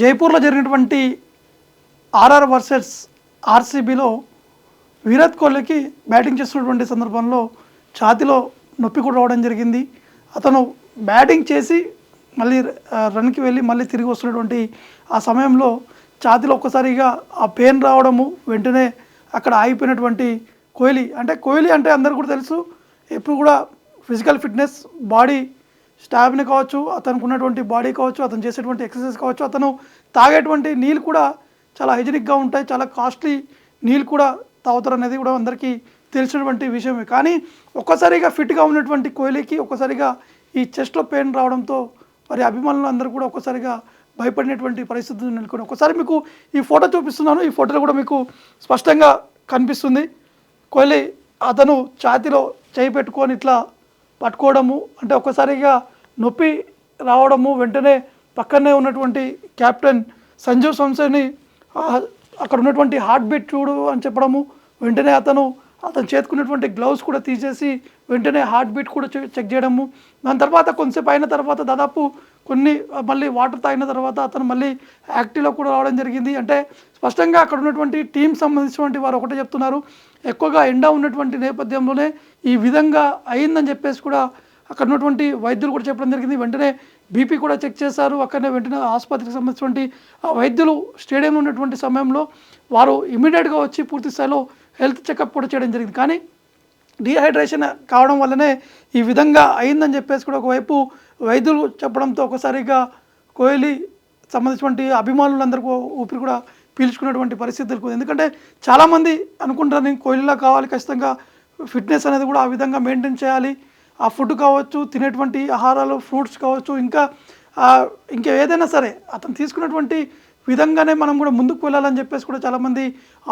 జైపూర్లో జరిగినటువంటి RR versus ఆర్సీబీలో Virat కోహ్లీకి batting చేస్తున్నటువంటి సందర్భంలో ఛాతీలో నొప్పి కూడా రావడం జరిగింది. అతను బ్యాటింగ్ చేసి మళ్ళీ రన్కి వెళ్ళి మళ్ళీ తిరిగి వస్తున్నటువంటి ఆ సమయంలో ఛాతీలో ఒక్కసారిగా ఆ పెయిన్ రావడము, వెంటనే అక్కడ ఆగిపోయినటువంటి కోహ్లీ అంటే అందరికీ కూడా తెలుసు, ఎప్పుడు కూడా ఫిజికల్ ఫిట్నెస్, బాడీ స్టామినా కావచ్చు, అతనికి ఉన్నటువంటి బాడీ కావచ్చు, అతను చేసేటువంటి ఎక్సర్సైజ్ కావచ్చు, అతను తాగేటువంటి నీళ్ళు కూడా చాలా హైజీనిక్గా ఉంటాయి, చాలా కాస్ట్లీ నీళ్ళు కూడా తాగుతారు అనేది కూడా అందరికీ తెలిసినటువంటి విషయమే. కానీ ఒక్కసారిగా ఫిట్గా ఉన్నటువంటి కోహ్లీకి ఒక్కసారిగా ఈ చెస్ట్లో పెయిన్ రావడంతో మరి అభిమానులు అందరూ కూడా ఒక్కసారిగా భయపడినటువంటి పరిస్థితులు నెలకొని. ఒకసారి మీకు ఈ ఫోటో చూపిస్తున్నాను. ఈ ఫోటోలో కూడా మీకు స్పష్టంగా కనిపిస్తుంది కోహ్లీ అతను ఛాతీలో చేయి పెట్టుకొని ఇట్లా పట్టుకోవడము, అంటే ఒక్కసారిగా నొప్పి రావడము, వెంటనే పక్కనే ఉన్నటువంటి కెప్టెన్ సంజు శాంసన్ని అక్కడ ఉన్నటువంటి హార్ట్ బీట్ చూడు అని చెప్పడము, వెంటనే అతను చేతుకున్నటువంటి గ్లౌస్ కూడా తీసేసి వెంటనే హార్ట్ బీట్ కూడా చెక్ చేయడము. దాని తర్వాత కొంతసేపు అయిన తర్వాత దాదాపు మళ్ళీ వాటర్ తాగిన తర్వాత అతను మళ్ళీ యాక్టివ్లో కూడా రావడం జరిగింది. అంటే స్పష్టంగా అక్కడ ఉన్నటువంటి టీం సంబంధించినటువంటి వారు ఒకటే చెప్తున్నారు, ఎక్కువగా ఎండ ఉన్నటువంటి నేపథ్యంలోనే ఈ విధంగా అయిందని చెప్పేసి కూడా అక్కడ ఉన్నటువంటి వైద్యులు కూడా చెప్పడం జరిగింది. వెంటనే బీపీ కూడా చెక్ చేశారు. అక్కడనే వెంటనే ఆసుపత్రికి సంబంధించినటువంటి ఆ వైద్యులు స్టేడియంలో ఉన్నటువంటి సమయంలో వారు ఇమీడియట్గా వచ్చి పూర్తి స్థాయిలో హెల్త్ చెకప్ కూడా చేయడం జరిగింది. కానీ డీహైడ్రేషన్ కావడం వల్లనే ఈ విధంగా అయిందని చెప్పేసి కూడా ఒకవైపు వైద్యులు చెప్పడంతో ఒకసారిగా కోహ్లీ సంబంధించినటువంటి అభిమానులందరికీ ఊపిరి కూడా పీల్చుకున్నటువంటి పరిస్థితులు. ఎందుకంటే చాలామంది అనుకుంటారు నేను కోహ్లీలా కావాలి, ఖచ్చితంగా ఫిట్నెస్ అనేది కూడా ఆ విధంగా మెయింటైన్ చేయాలి, ఆ ఫుడ్ కావచ్చు, తినేటువంటి ఆహారాలు, ఫ్రూట్స్ కావచ్చు, ఇంకా ఏదైనా సరే అతను తీసుకున్నటువంటి విధంగానే మనం కూడా ముందుకు వెళ్ళాలని చెప్పేసి కూడా చాలామంది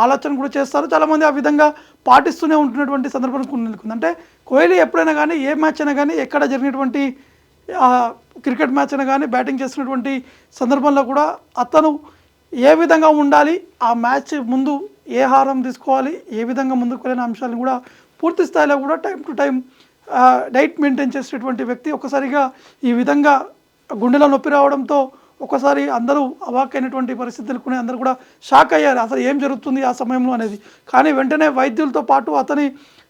ఆలోచన కూడా చేస్తారు. చాలామంది ఆ విధంగా పాటిస్తూనే ఉంటున్నటువంటి సందర్భం నెలకొంది. అంటే కోహ్లీ ఎప్పుడైనా కానీ, ఏ మ్యాచ్ అయినా కానీ, ఎక్కడ జరిగినటువంటి క్రికెట్ మ్యాచ్ అయినా కానీ బ్యాటింగ్ చేస్తున్నటువంటి సందర్భంలో కూడా అతను ఏ విధంగా ఉండాలి, ఆ మ్యాచ్ ముందు ఏ ఆహారం తీసుకోవాలి, ఏ విధంగా ముందుకు వెళ్ళిన అంశాలను కూడా పూర్తి స్థాయిలో కూడా time to time diet maintain చేసేటువంటి వ్యక్తి. ఒక్కసారిగా ఈ విధంగా గుండెలో నొప్పి రావడంతో ఒకసారి అందరూ అవాక్కైనటువంటి పరిస్థితులు అందరూ కూడా షాక్ అయ్యారు, అసలు ఏం జరుగుతుంది ఆ సమయంలో అనేది. కానీ వెంటనే వైద్యులతో పాటు అతని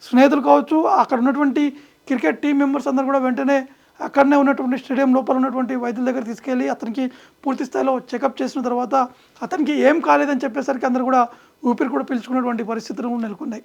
స్నేహితులు కావచ్చు, అక్కడ ఉన్నటువంటి క్రికెట్ టీం మెంబర్స్ అందరూ కూడా వెంటనే అక్కడనే ఉన్నటువంటి స్టేడియం లోపల ఉన్నటువంటి వైద్యుల దగ్గర తీసుకెళ్ళి అతనికి పూర్తి స్థాయిలో చెకప్ చేసిన తర్వాత అతనికి ఏం కాలేదని చెప్పేసరికి అందరూ కూడా ఊపిరి కూడా పీల్చుకున్నటువంటి పరిస్థితులు నెలకొన్నాయి.